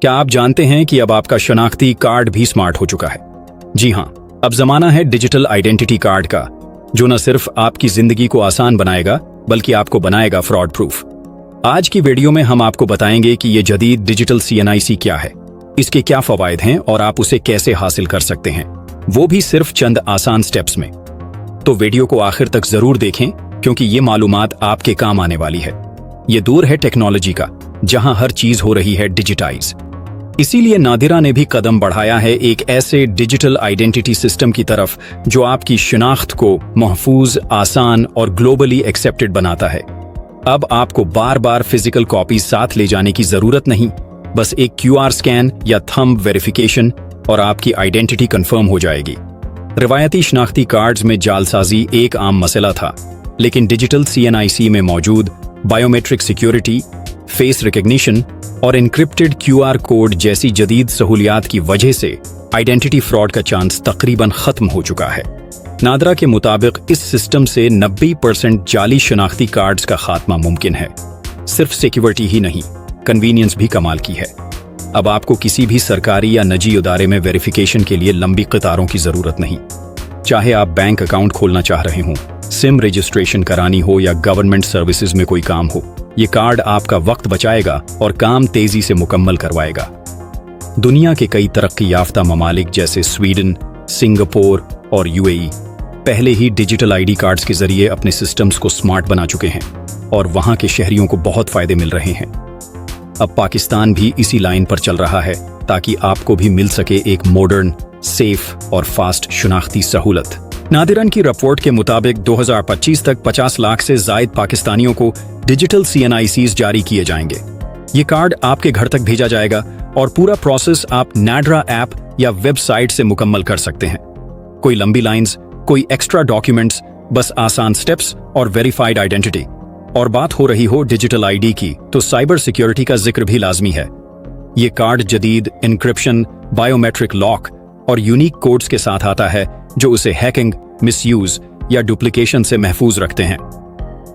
क्या आप जानते हैं कि अब आपका शनाख्ती कार्ड भी स्मार्ट हो चुका है? जी हाँ, अब जमाना है डिजिटल आइडेंटिटी कार्ड का, जो न सिर्फ आपकी जिंदगी को आसान बनाएगा बल्कि आपको बनाएगा फ्रॉड प्रूफ। आज की वीडियो में हम आपको बताएंगे कि ये जदीद डिजिटल CNIC क्या है, इसके क्या फवायद हैं और आप उसे कैसे हासिल कर सकते हैं, वो भी सिर्फ चंद आसान स्टेप्स में। तो वीडियो को आखिर तक जरूर देखें, क्योंकि ये मालूमात आपके काम आने वाली है। ये दौर है टेक्नोलॉजी का, जहां हर चीज हो रही है डिजिटाइज। इसीलिए नादिरा ने भी कदम बढ़ाया है एक ऐसे डिजिटल आइडेंटिटी सिस्टम की तरफ जो आपकी शिनाख्त को महफूज, आसान और ग्लोबली एक्सेप्टेड बनाता है। अब आपको बार बार फिजिकल कॉपीज साथ ले जाने की जरूरत नहीं, बस एक QR स्कैन या थंब वेरिफिकेशन और आपकी आइडेंटिटी कंफर्म हो जाएगी। रिवायती शनाख्ती कार्ड्स में जालसाजी एक आम मसला था, लेकिन डिजिटल CNIC में मौजूद बायोमेट्रिक सिक्योरिटी, फेस रिकग्निशन और एन्क्रिप्टेड QR कोड जैसी जदीद सहूलियात की वजह से आइडेंटिटी फ्रॉड का चांस तकरीबन खत्म हो चुका है। नादरा के मुताबिक इस सिस्टम से 90% जाली शनाख्ती कार्ड्स का खात्मा मुमकिन है। सिर्फ सिक्योरिटी ही नहीं, कन्वीनियंस भी कमाल की है। अब आपको किसी भी सरकारी या निजी इदारे में वेरिफिकेशन के लिए लंबी कतारों की जरूरत नहीं। चाहे आप बैंक अकाउंट खोलना चाह रहे हों, सिम रजिस्ट्रेशन करानी हो या गवर्नमेंट सर्विसेज में कोई काम हो, ये कार्ड आपका वक्त बचाएगा और काम तेजी से मुकम्मल करवाएगा। दुनिया के कई तरक्की याफ्ता ममालिक जैसे स्वीडन, सिंगापुर और UAE पहले ही डिजिटल ID कार्ड्स के जरिए अपने सिस्टम्स को स्मार्ट बना चुके हैं और वहां के शहरियों को बहुत फायदे मिल रहे हैं। अब पाकिस्तान भी इसी लाइन पर चल रहा है, ताकि आपको भी मिल सके एक मॉडर्न, सेफ और फास्ट शनाख्ती सहूलत। नादिरन की रिपोर्ट के मुताबिक 2025 तक 50 लाख से जायद पाकिस्तानियों को डिजिटल CNICs जारी किए जाएंगे। ये कार्ड आपके घर तक भेजा जाएगा और पूरा प्रोसेस आप नादरा ऐप या वेबसाइट से मुकम्मल कर सकते हैं। कोई लंबी लाइंस, कोई एक्स्ट्रा डॉक्यूमेंट्स, बस आसान स्टेप्स और वेरीफाइड आइडेंटिटी। और बात हो रही हो डिजिटल ID की, तो साइबर सिक्योरिटी का जिक्र भी लाजमी है। ये कार्ड जदीद एन्क्रिप्शन, बायोमेट्रिक लॉक और यूनिक कोड्स के साथ आता है, जो उसे हैकिंग, मिसयूज या डुप्लीकेशन से महफूज रखते हैं।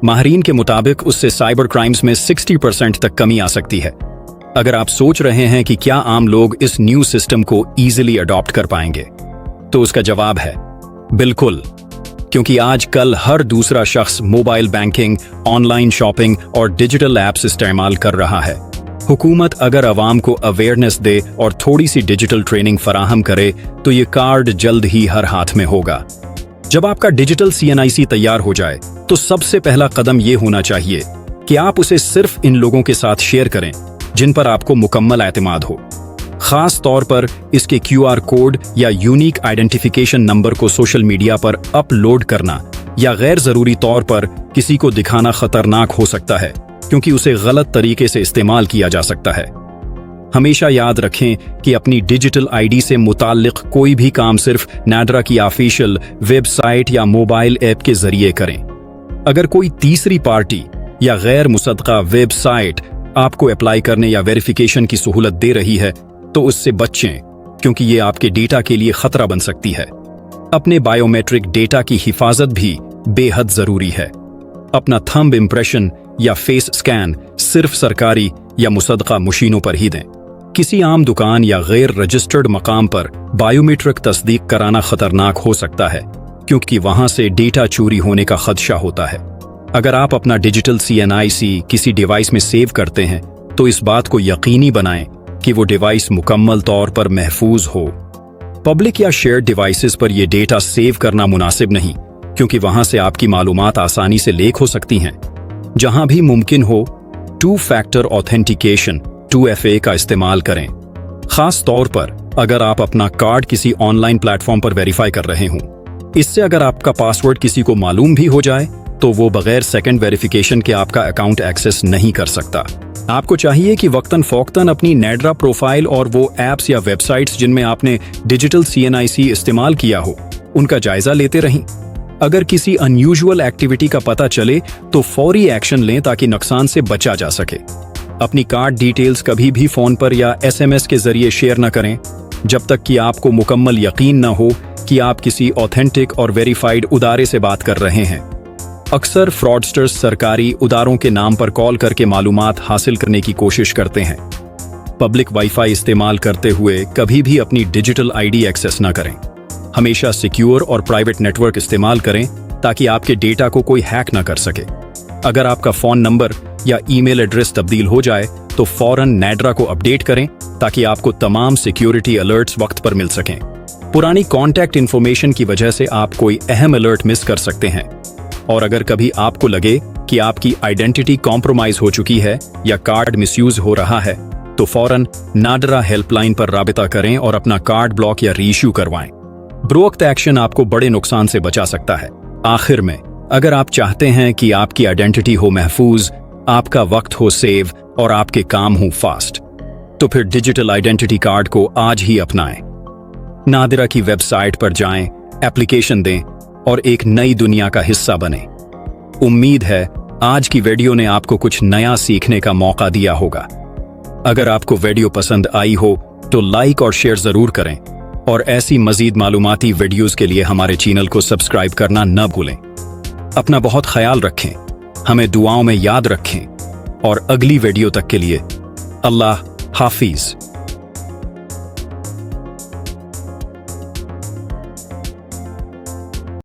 माहरीन के मुताबिक उससे साइबर क्राइम्स में 60% तक कमी आ सकती है। अगर आप सोच रहे हैं कि क्या आम लोग इस न्यू सिस्टम को ईजिली अडॉप्ट कर पाएंगे, तो उसका जवाब है बिल्कुल, क्योंकि आजकल हर दूसरा शख्स मोबाइल बैंकिंग, ऑनलाइन शॉपिंग और डिजिटल ऐप्स इस्तेमाल कर रहा है। हुकूमत अगर अवाम को अवेयरनेस दे और थोड़ी सी डिजिटल ट्रेनिंग फराहम करे, तो ये कार्ड जल्द ही हर हाथ में होगा। जब आपका डिजिटल CNIC तैयार हो जाए, तो सबसे पहला कदम ये होना चाहिए कि आप उसे सिर्फ इन लोगों के साथ शेयर करें जिन पर आपको मुकम्मल एतमाद हो। खास तौर पर इसके QR कोड या यूनिक आइडेंटिफिकेशन नंबर को सोशल मीडिया पर अपलोड करना या गैर जरूरी तौर पर किसी को दिखाना खतरनाक हो सकता है, क्योंकि उसे गलत तरीके से इस्तेमाल किया जा सकता है। हमेशा याद रखें कि अपनी डिजिटल ID से मुताल्लिक कोई भी काम सिर्फ नादरा की ऑफिशियल वेबसाइट या मोबाइल ऐप के जरिए करें। अगर कोई तीसरी पार्टी या गैर मुसद्दक़ा वेबसाइट आपको अप्लाई करने या वेरिफिकेशन की सहूलत दे रही है, तो उससे बचें, क्योंकि ये आपके डेटा के लिए खतरा बन सकती है। अपने बायोमेट्रिक डेटा की हिफाजत भी बेहद जरूरी है। अपना थंब इम्प्रेशन या फेस स्कैन सिर्फ सरकारी या मुसद्दक़ा मशीनों पर ही दें। किसी आम दुकान या गैर रजिस्टर्ड मकाम पर बायोमेट्रिक तस्दीक कराना खतरनाक हो सकता है, क्योंकि वहां से डेटा चोरी होने का खदशा होता है। अगर आप अपना डिजिटल CNIC किसी डिवाइस में सेव करते हैं, तो इस बात को यकीनी बनाएं कि वो डिवाइस मुकम्मल तौर पर महफूज हो। पब्लिक या शेयर्ड डिवाइसेस पर यह डेटा सेव करना मुनासिब नहीं, क्योंकि वहां से आपकी मालूमात आसानी से लीक हो सकती हैं। जहां भी मुमकिन हो, 2 फैक्टर ऑथेंटिकेशन 2FA का इस्तेमाल करें। खास तौर पर अगर आप अपना कार्ड किसी ऑनलाइन प्लेटफॉर्म पर वेरीफाई कर रहे हों। इससे अगर आपका पासवर्ड किसी को मालूम भी हो जाए, तो वो बगैर सेकंड वेरिफिकेशन के आपका अकाउंट एक्सेस नहीं कर सकता। आपको चाहिए कि वक्तन फौक्तन अपनी नादरा प्रोफाइल और वो ऐप्स या वेबसाइट्स जिनमें आपने डिजिटल CNIC इस्तेमाल किया हो, उनका जायजा लेते रहें। अगर किसी अनयूजुअल एक्टिविटी का पता चले, तो फौरी एक्शन लें ताकि नुकसान से बचा जा सके। अपनी कार्ड डिटेल्स कभी भी फोन पर या SMS के जरिए शेयर न करें, जब तक कि आपको मुकम्मल यकीन न हो कि आप किसी ऑथेंटिक और वेरीफाइड उदारे से बात कर रहे हैं। अक्सर फ्रॉडस्टर्स सरकारी उदारों के नाम पर कॉल करके मालूमात हासिल करने की कोशिश करते हैं। पब्लिक वाईफाई इस्तेमाल करते हुए कभी भी अपनी डिजिटल आईडी एक्सेस ना करें। हमेशा सिक्योर और प्राइवेट नेटवर्क इस्तेमाल करें ताकि आपके डेटा को कोई हैक ना कर सके। अगर आपका फोन नंबर या ईमेल एड्रेस तब्दील हो जाए तो फौरन नैड्रा को अपडेट करें ताकि आपको तमाम सिक्योरिटी अलर्ट्स वक्त पर मिल सकें। पुरानी कॉन्टैक्ट इन्फॉर्मेशन की वजह से आप कोई अहम अलर्ट मिस कर सकते हैं। और अगर कभी आपको लगे कि आपकी आइडेंटिटी कॉम्प्रोमाइज हो चुकी है या कार्ड मिसयूज हो रहा है तो फौरन नाडरा हेल्पलाइन पर राबिता करें और अपना कार्ड ब्लॉक या रीइश्यू करवाएं। बरोवक्त एक्शन आपको बड़े नुकसान से बचा सकता है। आखिर में, अगर आप चाहते हैं कि आपकी आइडेंटिटी हो महफूज, आपका वक्त हो सेव और आपके काम हो फास्ट, तो फिर डिजिटल आइडेंटिटी कार्ड को आज ही अपनाएं। नादिरा की वेबसाइट पर जाएं, एप्लीकेशन दें और एक नई दुनिया का हिस्सा बने। उम्मीद है आज की वीडियो ने आपको कुछ नया सीखने का मौका दिया होगा। अगर आपको वीडियो पसंद आई हो तो लाइक और शेयर जरूर करें और ऐसी मजीद मालूमाती वीडियोस के लिए हमारे चैनल को सब्सक्राइब करना न भूलें। अपना बहुत ख्याल रखें, हमें दुआओं में याद रखें और अगली वीडियो तक के लिए अल्लाह हाफिज।